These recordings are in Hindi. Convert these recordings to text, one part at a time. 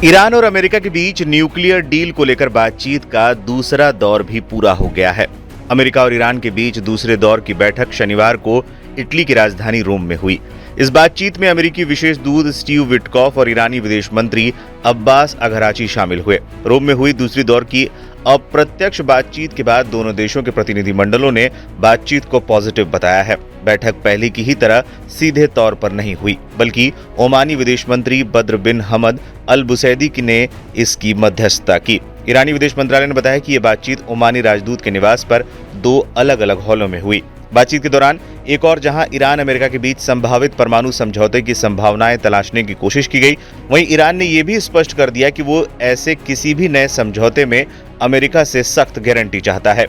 ईरान और अमेरिका के बीच न्यूक्लियर डील को लेकर बातचीत का दूसरा दौर भी पूरा हो गया है। अमेरिका और ईरान के बीच दूसरे दौर की बैठक शनिवार को इटली की राजधानी रोम में हुई। इस बातचीत में अमेरिकी विशेष दूत स्टीव विटकॉफ और ईरानी विदेश मंत्री अब्बास अघराची शामिल हुए। रोम में हुई दूसरी दौर की अप्रत्यक्ष बातचीत के बाद दोनों देशों के प्रतिनिधिमंडलों ने बातचीत को पॉजिटिव बताया है। बैठक पहले की ही तरह सीधे तौर पर नहीं हुई, बल्कि ओमानी विदेश मंत्री बद्र बिन हमद अल बुसैदी ने इसकी मध्यस्थता की। ईरानी विदेश मंत्रालय ने बताया कि यह बातचीत ओमानी राजदूत के निवास पर दो अलग अलग हॉलों में हुई। बातचीत के दौरान एक और जहां ईरान अमेरिका के बीच संभावित परमाणु समझौते की संभावनाएं तलाशने की कोशिश की गई, वहीं ईरान ने यह भी स्पष्ट कर दिया कि वो ऐसे किसी भी नए समझौते में अमेरिका से सख्त गारंटी चाहता है।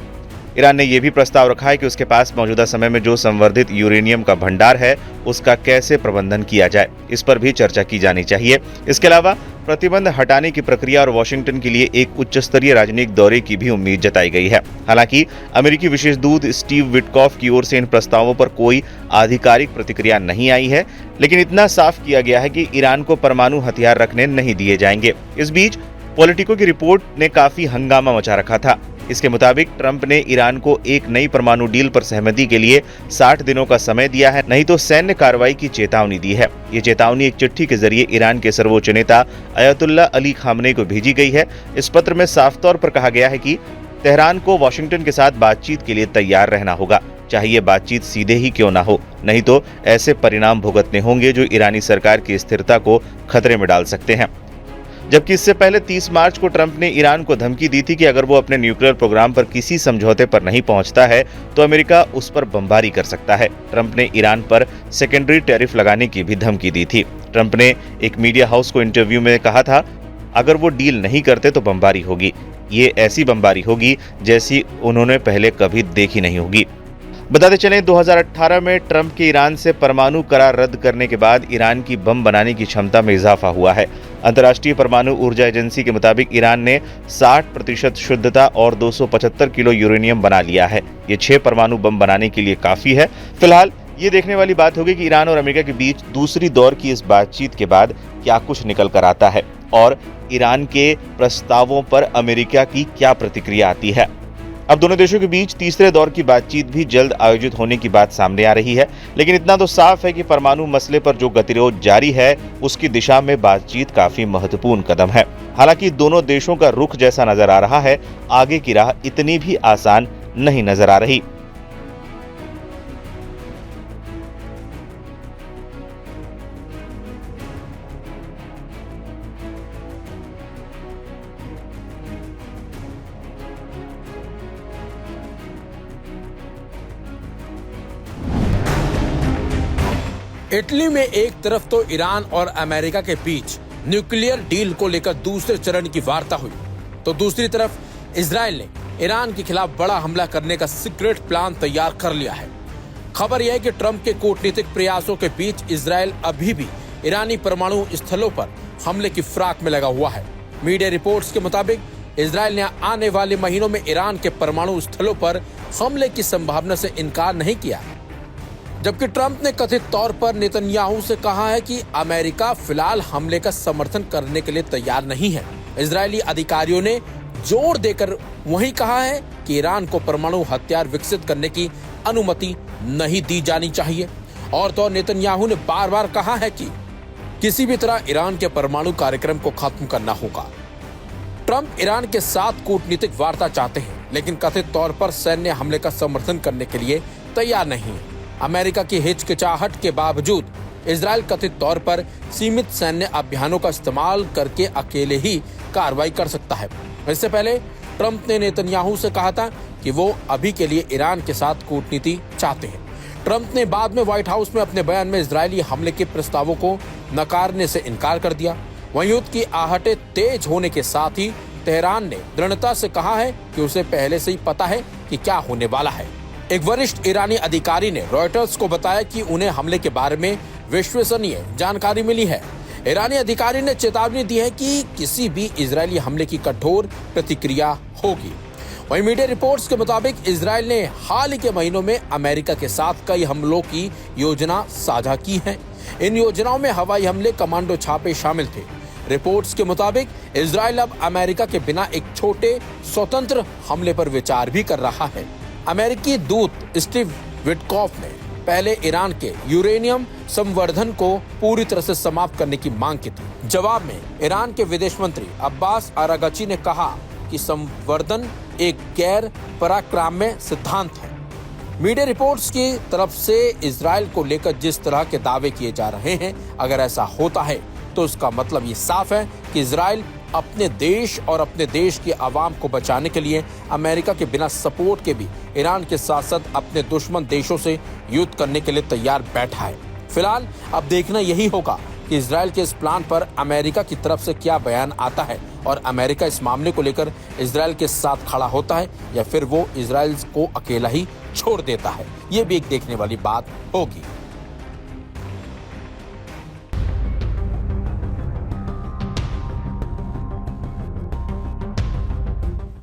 ईरान ने यह भी प्रस्ताव रखा है कि उसके पास मौजूदा समय में जो संवर्धित यूरेनियम का भंडार है उसका कैसे प्रबंधन किया जाए, इस पर भी चर्चा की जानी चाहिए। इसके अलावा प्रतिबंध हटाने की प्रक्रिया और वॉशिंगटन के लिए एक उच्च स्तरीय राजनयिक दौरे की भी उम्मीद जताई गई है। हालांकि अमेरिकी विशेष दूत स्टीव विटकॉफ की ओर से इन प्रस्तावों पर कोई आधिकारिक प्रतिक्रिया नहीं आई है, लेकिन इतना साफ किया गया है कि ईरान को परमाणु हथियार रखने नहीं दिए जाएंगे। इस बीच पॉलिटिको की रिपोर्ट ने काफी हंगामा मचा रखा था। इसके मुताबिक ट्रंप ने ईरान को एक नई परमाणु डील पर सहमति के लिए 60 दिनों का समय दिया है, नहीं तो सैन्य कार्रवाई की चेतावनी दी है। ये चेतावनी एक चिट्ठी के जरिए ईरान के सर्वोच्च नेता अयतुल्ला अली खामनेई को भेजी गई है। इस पत्र में साफ तौर पर कहा गया है कि तेहरान को वॉशिंगटन के साथ बातचीत के लिए तैयार रहना होगा, चाहे ये बातचीत सीधे ही क्यों ना हो, नहीं तो ऐसे परिणाम भुगतने होंगे जो ईरानी सरकार की स्थिरता को खतरे में डाल सकते हैं। जबकि इससे पहले 30 मार्च को ट्रंप ने ईरान को धमकी दी थी कि अगर वो अपने न्यूक्लियर प्रोग्राम पर किसी समझौते पर नहीं पहुंचता है तो अमेरिका उस पर बमबारी कर सकता है। ट्रंप ने ईरान पर सेकेंडरी टैरिफ लगाने की भी धमकी दी थी। ट्रंप ने एक मीडिया हाउस को इंटरव्यू में कहा था, अगर वो डील नहीं करते तो बमबारी होगी। ये ऐसी बमबारी होगी जैसी उन्होंने पहले कभी देखी नहीं होगी। बताते चलें, 2018 में ट्रंप के ईरान से परमाणु करार रद्द करने के बाद ईरान की बम बनाने की क्षमता में इजाफा हुआ है। अंतर्राष्ट्रीय परमाणु ऊर्जा एजेंसी के मुताबिक ईरान ने 60% शुद्धता और 275 किलो यूरेनियम बना लिया है। ये 6 परमाणु बम बनाने के लिए काफी है। फिलहाल ये देखने वाली बात होगी कि ईरान और अमेरिका के बीच दूसरी दौर की इस बातचीत के बाद क्या कुछ निकल कर आता है और ईरान के प्रस्तावों पर अमेरिका की क्या प्रतिक्रिया आती है। अब दोनों देशों के बीच तीसरे दौर की बातचीत भी जल्द आयोजित होने की बात सामने आ रही है, लेकिन इतना तो साफ है कि परमाणु मसले पर जो गतिरोध जारी है उसकी दिशा में बातचीत काफी महत्वपूर्ण कदम है। हालांकि दोनों देशों का रुख जैसा नजर आ रहा है, आगे की राह इतनी भी आसान नहीं नजर आ रही। इटली में एक तरफ तो ईरान और अमेरिका के बीच न्यूक्लियर डील को लेकर दूसरे चरण की वार्ता हुई, तो दूसरी तरफ इजराइल ने ईरान के खिलाफ बड़ा हमला करने का सीक्रेट प्लान तैयार कर लिया है। खबर यह है कि ट्रंप के कूटनीतिक प्रयासों के बीच इजराइल अभी भी ईरानी परमाणु स्थलों पर हमले की फिराक में लगा हुआ है। मीडिया रिपोर्ट्स के मुताबिक इजराइल ने आने वाले महीनों में ईरान के परमाणु स्थलों पर हमले की संभावना से इनकार नहीं किया, जबकि ट्रंप ने कथित तौर पर नेतन्याहू से कहा है कि अमेरिका फिलहाल हमले का समर्थन करने के लिए तैयार नहीं है। इजरायली अधिकारियों ने जोर देकर वही कहा है कि ईरान को परमाणु हथियार विकसित करने की अनुमति नहीं दी जानी चाहिए। और तो नेतन्याहू ने बार बार कहा है कि किसी भी तरह ईरान के परमाणु कार्यक्रम को खत्म करना होगा। ट्रंप ईरान के साथ कूटनीतिक वार्ता चाहते हैं, लेकिन कथित तौर पर सैन्य हमले का समर्थन करने के लिए तैयार नहीं है। अमेरिका की हिचकिचाहट के बावजूद इजराइल कथित तौर पर सीमित सैन्य अभियानों का इस्तेमाल करके अकेले ही कार्रवाई कर सकता है। इससे पहले ट्रंप ने नेतन्याहू से कहा था कि वो अभी के लिए ईरान के साथ कूटनीति चाहते हैं। ट्रंप ने बाद में व्हाइट हाउस में अपने बयान में इजरायली हमले के प्रस्तावों को नकारने से इनकार कर दिया। वहीं युद्ध की आहटें तेज होने के साथ ही तेहरान ने दृढ़ता से कहा है कि उसे पहले से ही पता है कि क्या होने वाला है। एक वरिष्ठ ईरानी अधिकारी ने रॉयटर्स को बताया कि उन्हें हमले के बारे में विश्वसनीय जानकारी मिली है। ईरानी अधिकारी ने चेतावनी दी है कि किसी भी इजरायली हमले की कठोर प्रतिक्रिया होगी। वहीं मीडिया रिपोर्ट्स के मुताबिक इजरायल ने हाल ही के महीनों में अमेरिका के साथ कई हमलों की योजना साझा की है। इन योजनाओं में हवाई हमले, कमांडो छापे शामिल थे। रिपोर्ट्स के मुताबिक इजराइल अब अमेरिका के बिना एक छोटे स्वतंत्र हमले पर विचार भी कर रहा है। अमेरिकी दूत स्टीव विटकॉफ ने पहले ईरान के यूरेनियम संवर्धन को पूरी तरह से समाप्त करने की मांग की थी। जवाब में ईरान के विदेश मंत्री अब्बास अरागची ने कहा कि संवर्धन एक गैर पराक्राम्य सिद्धांत है। मीडिया रिपोर्ट्स की तरफ से इजराइल को लेकर जिस तरह के दावे किए जा रहे हैं, अगर ऐसा होता है तो इसका मतलब ये साफ है कि इजराइल अपने देश और अपने देश की आवाम को बचाने के लिए अमेरिका के बिना सपोर्ट के भी ईरान के साथ साथ अपने दुश्मन देशों से युद्ध करने के लिए तैयार बैठा है। फिलहाल अब देखना यही होगा कि इजराइल के इस प्लान पर अमेरिका की तरफ से क्या बयान आता है और अमेरिका इस मामले को लेकर इजराइल के साथ खड़ा होता है या फिर वो इजराइल को अकेला ही छोड़ देता है। ये भी एक देखने वाली बात होगी।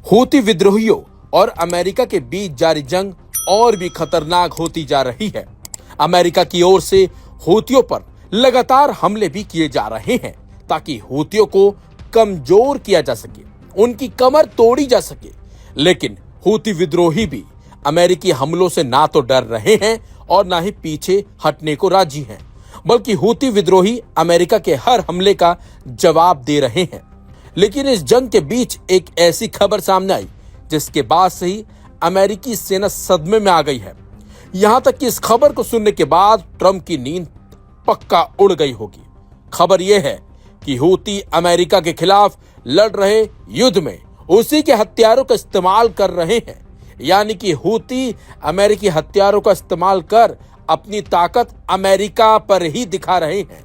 हूती विद्रोहियों और अमेरिका के बीच जारी जंग और भी खतरनाक होती जा रही है। अमेरिका की ओर से हूतियों पर लगातार हमले भी किए जा रहे हैं ताकि हूतियों को कमजोर किया जा सके, उनकी कमर तोड़ी जा सके। लेकिन हूती विद्रोही भी अमेरिकी हमलों से ना तो डर रहे हैं और ना ही पीछे हटने को राजी हैं, बल्कि हूती विद्रोही अमेरिका के हर हमले का जवाब दे रहे हैं। लेकिन इस जंग के बीच एक ऐसी खबर सामने आई जिसके बाद से ही अमेरिकी सेना सदमे में आ गई है। यहां तक कि इस खबर को सुनने के बाद ट्रंप की नींद पक्का उड़ गई होगी। खबर यह है कि हूती अमेरिका के खिलाफ लड़ रहे युद्ध में उसी के हथियारों का इस्तेमाल कर रहे हैं, यानी कि हूती अमेरिकी हथियारों का इस्तेमाल कर अपनी ताकत अमेरिका पर ही दिखा रहे हैं।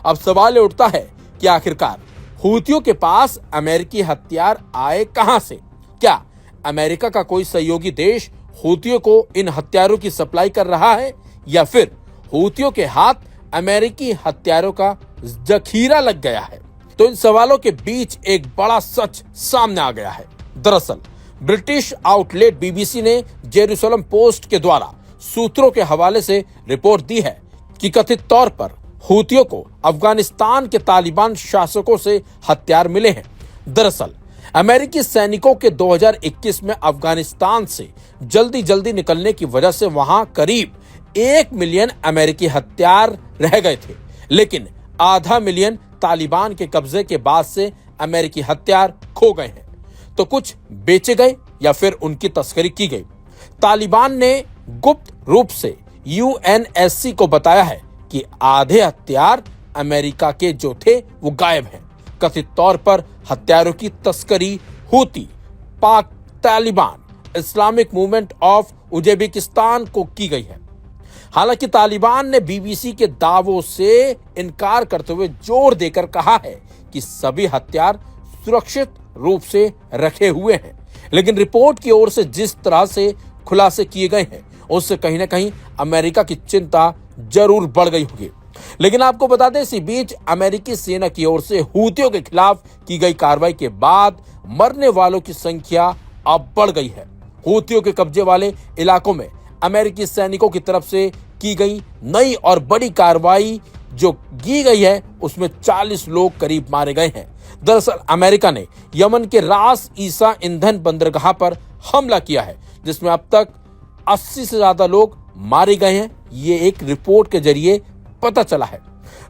अब सवाल उठता है कि आखिरकार हूतियों के पास अमेरिकी हथियार आए कहां से? क्या अमेरिका का कोई सहयोगी देश हूतियों को इन हथियारों की सप्लाई कर रहा है या फिर हूतियों के हाथ अमेरिकी हथियारों का जखीरा लग गया है? तो इन सवालों के बीच एक बड़ा सच सामने आ गया है। दरअसल ब्रिटिश आउटलेट बीबीसी ने जेरूसलम पोस्ट के द्वारा सूत्रों के हवाले से रिपोर्ट दी है कि कथित तौर पर हूतियों को अफगानिस्तान के तालिबान शासकों से हथियार मिले हैं। दरअसल अमेरिकी सैनिकों के 2021 में अफगानिस्तान से जल्दी निकलने की वजह से वहां करीब 1 मिलियन अमेरिकी हथियार रह गए थे, लेकिन आधा मिलियन तालिबान के कब्जे के बाद से अमेरिकी हथियार खो गए हैं। तो कुछ बेचे गए या फिर उनकी तस्करी की गई। तालिबान ने गुप्त रूप से यूएनएससी को बताया है कि आधे हथियार अमेरिका के जो थे वो गायब हैं। कथित तौर पर हथियारों की तस्करी हूती, पाक Taliban, Islamic movement of Uzbekistan को की गई है। हालांकि तालिबान ने बीबीसी के दावों से इनकार करते हुए जोर देकर कहा है कि सभी हथियार सुरक्षित रूप से रखे हुए हैं, लेकिन रिपोर्ट की ओर से जिस तरह से खुलासे किए गए हैं उससे कहीं ना कहीं अमेरिका की चिंता जरूर बढ़ गई होगी। लेकिन आपको बता दें, इसी बीच अमेरिकी सेना की ओर से हूतियों के खिलाफ की गई कार्रवाई के बाद मरने वालों की संख्या अब बढ़ गई है। हूतियों के कब्जे वाले इलाकों में अमेरिकी सैनिकों की तरफ से की गई नई और बड़ी कार्रवाई जो की गई है उसमें 40 लोग करीब मारे गए हैं। दरअसल अमेरिका ने यमन के रास ईसा ईंधन बंदरगाह पर हमला किया है, जिसमें अब तक 80 से ज्यादा लोग मारे गए हैं। ये एक रिपोर्ट के जरिए पता चला है।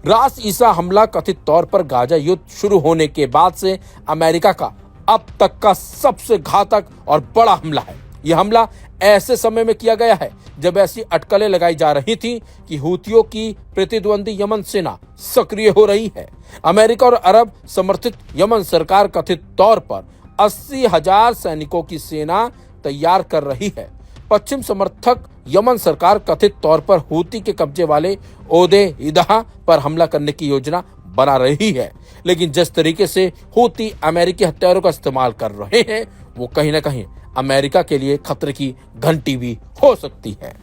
रास ईसा हमला कथित तौर पर गाजा युद्ध शुरू होने के बाद से अमेरिका का अब तक का सबसे घातक और बड़ा हमला है। यह हमला ऐसे समय में किया गया है जब ऐसी अटकलें लगाई जा रही थी कि हूतियों की प्रतिद्वंदी यमन सेना सक्रिय हो रही है। अमेरिका और अरब समर्थित यमन सरकार कथित तौर पर 80,000 सैनिकों की सेना तैयार कर रही है। पश्चिम समर्थक यमन सरकार कथित तौर पर हूती के कब्जे वाले ओदे ईदहा पर हमला करने की योजना बना रही है, लेकिन जिस तरीके से हूती अमेरिकी हथियारों का इस्तेमाल कर रहे हैं वो कहीं ना कहीं अमेरिका के लिए खतरे की घंटी भी हो सकती है।